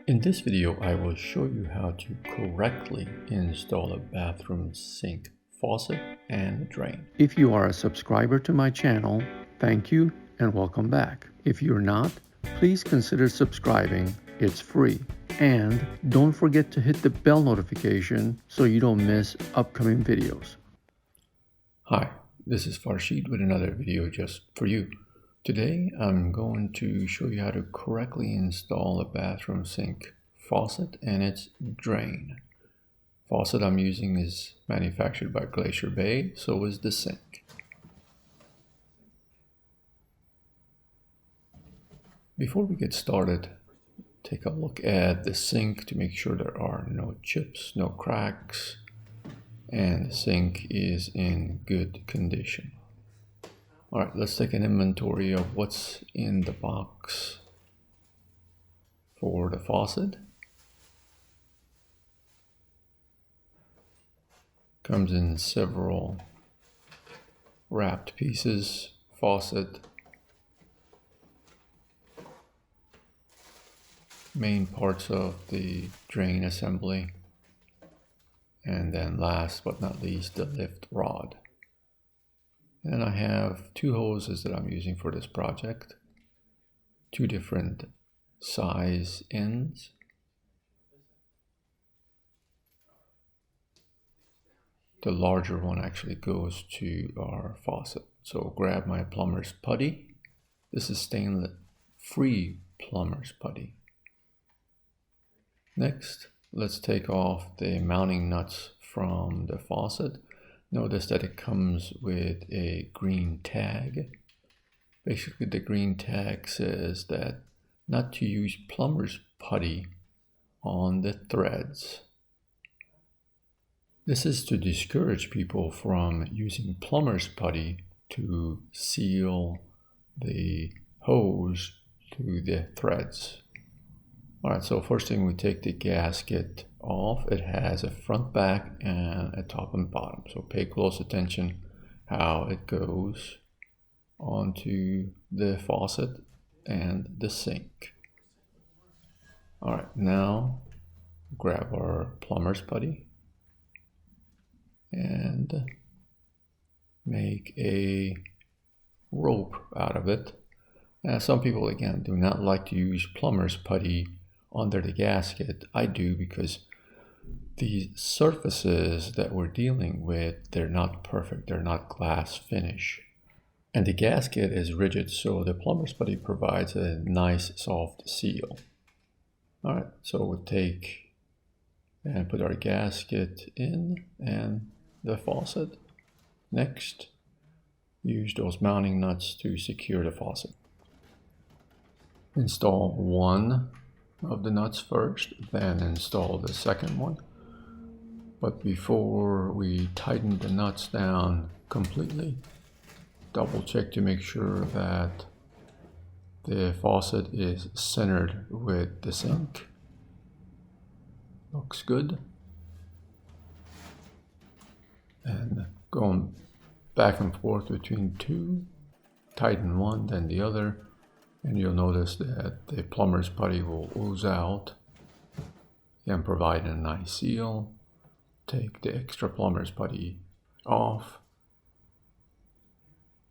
In this video, I will show you how to correctly install a bathroom sink, faucet, and drain. If you are a subscriber to my channel, thank you and welcome back. If you're not, please consider subscribing. It's free. And don't forget to hit the bell notification so you don't miss upcoming videos. Hi, this is Faucet with another video just for you. Today, I'm going to show you how to correctly install a bathroom sink, faucet, and its drain. Faucet I'm using is manufactured by Glacier Bay, so is the sink. Before we get started, take a look at the sink to make sure there are no chips, no cracks, and the sink is in good condition. All right, let's take an inventory of what's in the box for the faucet. Comes in several wrapped pieces, faucet, main parts of the drain assembly, and then last but not least, the lift rod. And I have two hoses that I'm using for this project, two different size ends. The larger one actually goes to our faucet. So grab my plumber's putty. This is stainless free plumber's putty. Next, let's take off the mounting nuts from the faucet. Notice that it comes with a green tag. Basically, the green tag says that not to use plumber's putty on the threads. This is to discourage people from using plumber's putty to seal the hose to the threads. All right, so first thing, we take the gasket off. It has a front, back, and a top and bottom. So pay close attention how it goes onto the faucet and the sink. All right, now grab our plumber's putty and make a rope out of it. Now, some people, again, do not like to use plumber's putty under the gasket. I do, because the surfaces that we're dealing with, they're not perfect. They're not glass finish. And the gasket is rigid, so the plumber's putty provides a nice soft seal. All right, so we'll take and put our gasket in and the faucet. Next, use those mounting nuts to secure the faucet. Install one of the nuts first, then install the second one. But before we tighten the nuts down completely, double check to make sure that the faucet is centered with the sink. Looks good. And going back and forth between two, tighten one, then the other. And you'll notice that the plumber's putty will ooze out and provide a nice seal. Take the extra plumber's putty off.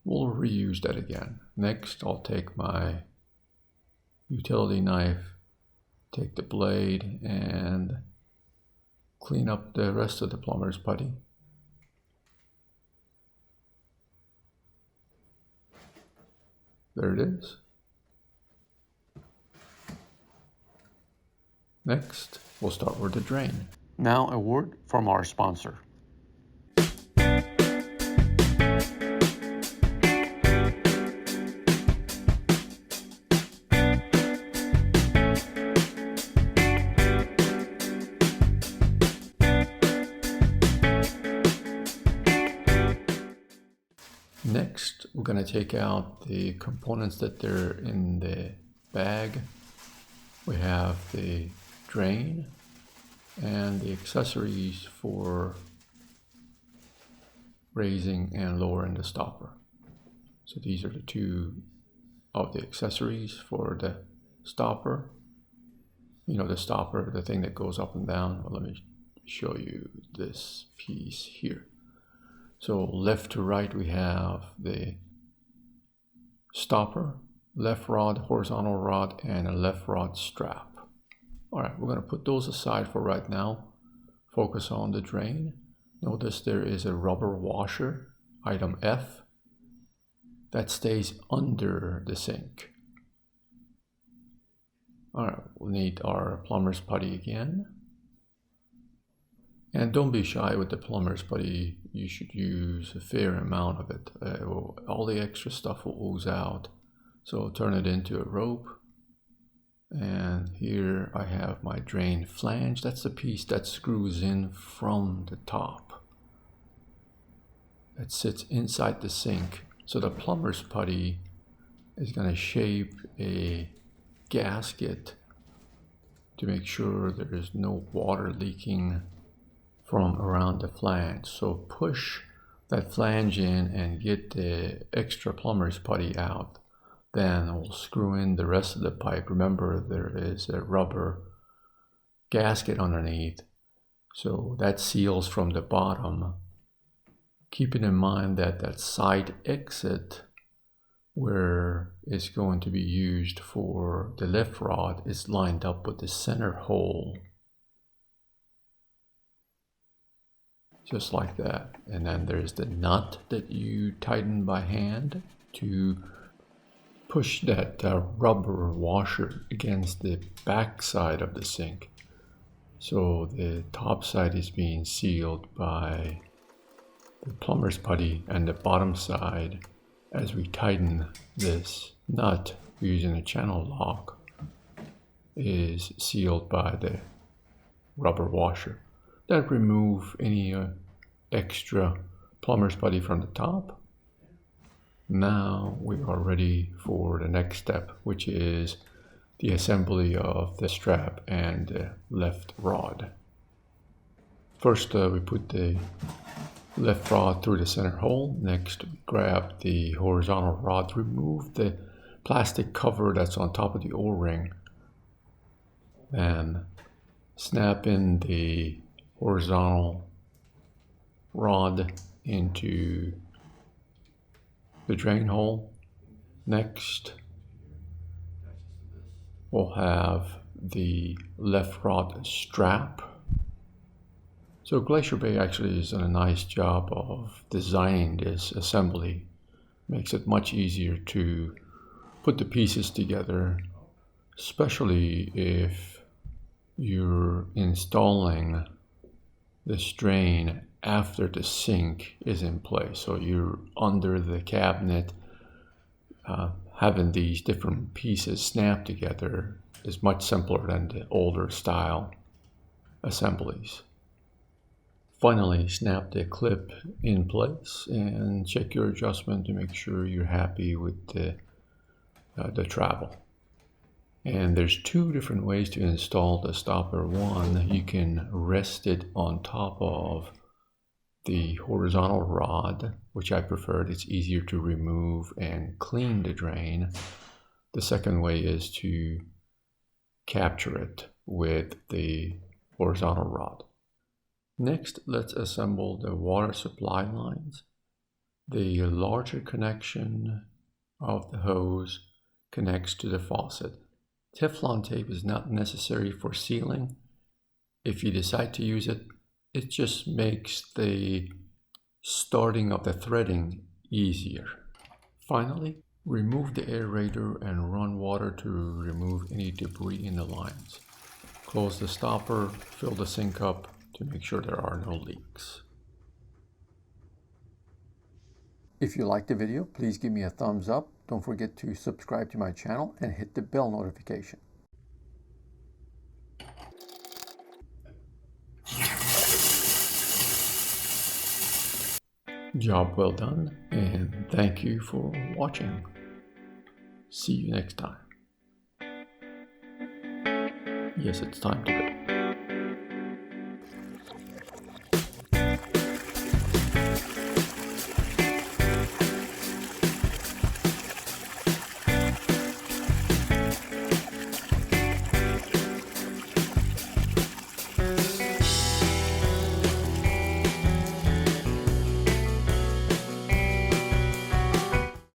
We'll reuse that again. Next, I'll take my utility knife, take the blade, and clean up the rest of the plumber's putty. There it is. Next, we'll start with the drain. Now a word from our sponsor. Next, we're going to take out the components that they're in the bag. We have the drain and the accessories for raising and lowering the stopper. So these are the two of the accessories for the stopper. you know, the stopper, the thing that goes up and down. Well, let me show you this piece here. So left to right we have the stopper, left rod, horizontal rod, and a left rod strap. All right, we're going to put those aside for right now. Focus on the drain. Notice there is a rubber washer, item F, that stays under the sink. All right, we'll need our plumber's putty again. And don't be shy with the plumber's putty. You should use a fair amount of it. All the extra stuff will ooze out. So turn it into a rope. And here I have my drain flange. That's the piece that screws in from the top. That sits inside the sink. So the plumber's putty is going to shape a gasket to make sure there is no water leaking from around the flange. So push that flange in and get the extra plumber's putty out. Then we'll screw in the rest of the pipe. Remember, there is a rubber gasket underneath, so that seals from the bottom. Keeping in mind that that side exit where it's going to be used for the left rod is lined up with the center hole. Just like that. And then there's the nut that you tighten by hand to push that rubber washer against the back side of the sink. So the top side is being sealed by the plumber's putty, and the bottom side, as we tighten this nut using a channel lock, is sealed by the rubber washer. That remove any extra plumber's putty from the top. Now we are ready for the next step, which is the assembly of the strap and the left rod. First we put the left rod through the center hole. Next grab the horizontal rod, remove the plastic cover that's on top of the O-ring, then snap in the horizontal rod into the drain hole. Next we'll have the left rod strap. So Glacier Bay actually has done a nice job of designing this assembly. Makes it much easier to put the pieces together, especially if you're installing this drain after the sink is in place. So you're under the cabinet, having these different pieces snapped together is much simpler than the older style assemblies. Finally, snap the clip in place and check your adjustment to make sure you're happy with the travel. And there's two different ways to install the stopper. One, you can rest it on top of the horizontal rod, which I preferred. It's easier to remove and clean the drain. The second way is to capture it with the horizontal rod. Next, let's assemble the water supply lines. The larger connection of the hose connects to the faucet. Teflon tape is not necessary for sealing. If you decide to use it, it just makes the starting of the threading easier. Finally, remove the aerator and run water to remove any debris in the lines. Close the stopper, fill the sink up to make sure there are no leaks. If you liked the video, please give me a thumbs up. Don't forget to subscribe to my channel and hit the bell notification. Job well done, and thank you for watching. See you next time. Yes, it's time to go.